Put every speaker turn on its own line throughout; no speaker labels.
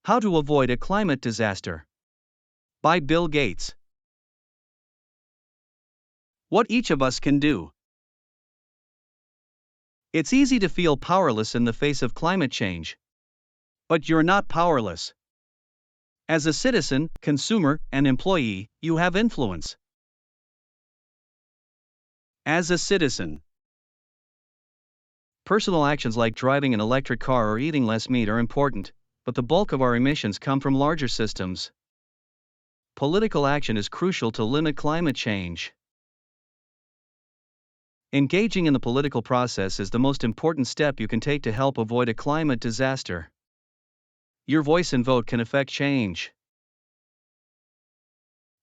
How to Avoid a Climate Disaster. By Bill Gates. What each of us can do. It's easy to feel powerless in the face of climate change. But you're not powerless. As a citizen, consumer, and employee, you have influence. As a citizen, personal actions like driving an electric car or eating less meat are important, but the bulk of our emissions come from larger systems. Political action is crucial to limit climate change. Engaging in the political process is the most important step you can take to help avoid a climate disaster. Your voice and vote can affect change.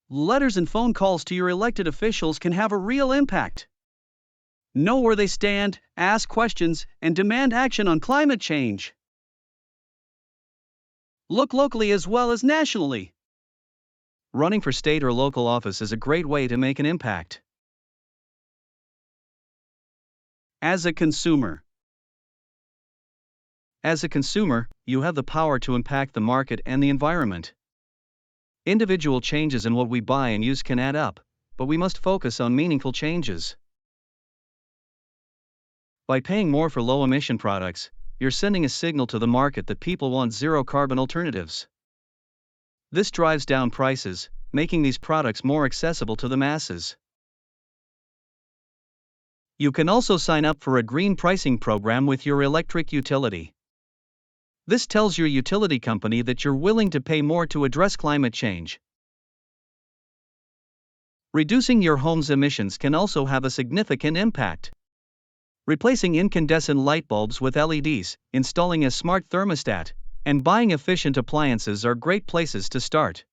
Letters and phone calls to your elected officials can have a real impact. Know where they stand, ask questions, and demand action on climate change. Look locally as well as nationally. Running for state or local office is a great way to make an impact. As a consumer. As a consumer, you have the power to impact the market and the environment. Individual changes in what we buy and use can add up, but we must focus on meaningful changes. By paying more for low-emission products, you're sending a signal to the market that people want zero-carbon alternatives. This drives down prices, making these products more accessible to the masses. You can also sign up for a green pricing program with your electric utility. This tells your utility company that you're willing to pay more to address climate change. Reducing your home's emissions can also have a significant impact. Replacing incandescent light bulbs with LEDs, installing a smart thermostat, and buying efficient appliances are great places to start.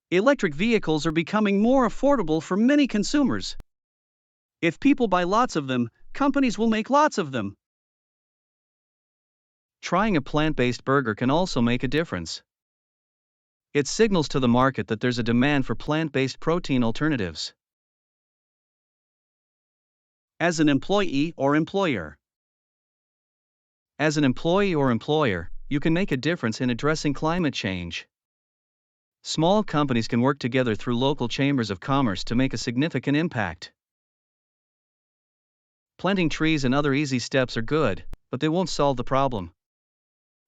Electric vehicles are becoming more affordable for many consumers. If people buy lots of them, companies will make lots of them. Trying a plant-based burger can also make a difference. It signals to the market that there's a demand for plant-based protein alternatives. As an employee or employer. As an employee or employer, you can make a difference in addressing climate change. Small companies can work together through local chambers of commerce to make a significant impact. Planting trees and other easy steps are good, but they won't solve the problem.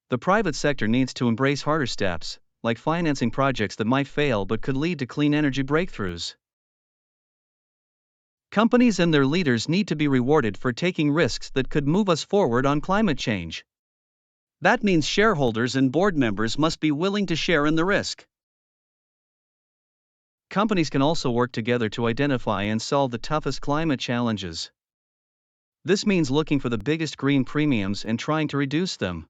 The private sector needs to embrace harder steps, like financing projects that might fail but could lead to clean energy breakthroughs. Companies and their leaders need to be rewarded for taking risks that could move us forward on climate change. That means shareholders and board members must be willing to share in the risk. Companies can also work together to identify and solve the toughest climate challenges. This means looking for the biggest green premiums and trying to reduce them.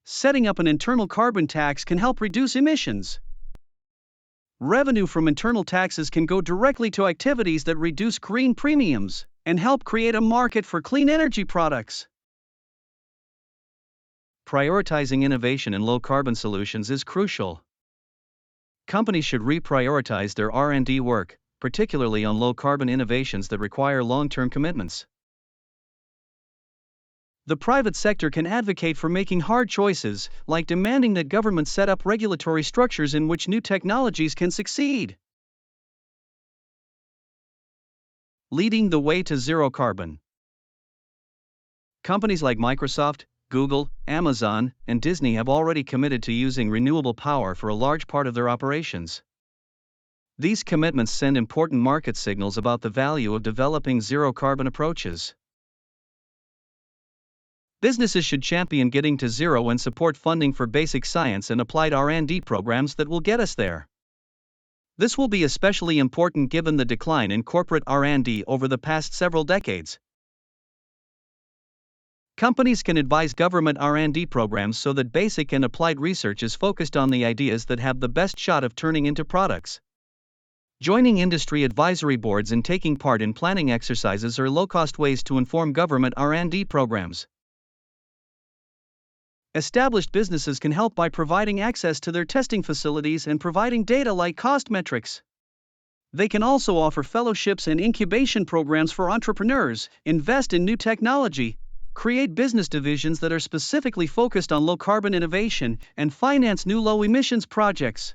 Setting up an internal carbon tax can help reduce emissions. Revenue from internal taxes can go directly to activities that reduce green premiums and help create a market for clean energy products. Prioritizing innovation in low-carbon solutions is crucial. Companies should reprioritize their R&D work, particularly on low-carbon innovations that require long-term commitments. The private sector can advocate for making hard choices, like demanding that governments set up regulatory structures in which new technologies can succeed. Leading the way to zero carbon. Companies like Microsoft, Google, Amazon, and Disney have already committed to using renewable power for a large part of their operations. These commitments send important market signals about the value of developing zero-carbon approaches. Businesses should champion getting to zero and support funding for basic science and applied R&D programs that will get us there. This will be especially important given the decline in corporate R&D over the past several decades. Companies can advise government R&D programs so that basic and applied research is focused on the ideas that have the best shot of turning into products. Joining industry advisory boards and taking part in planning exercises are low-cost ways to inform government R&D programs. Established businesses can help by providing access to their testing facilities and providing data like cost metrics. They can also offer fellowships and incubation programs for entrepreneurs, invest in new technology, create business divisions that are specifically focused on low carbon innovation, and finance new low emissions projects.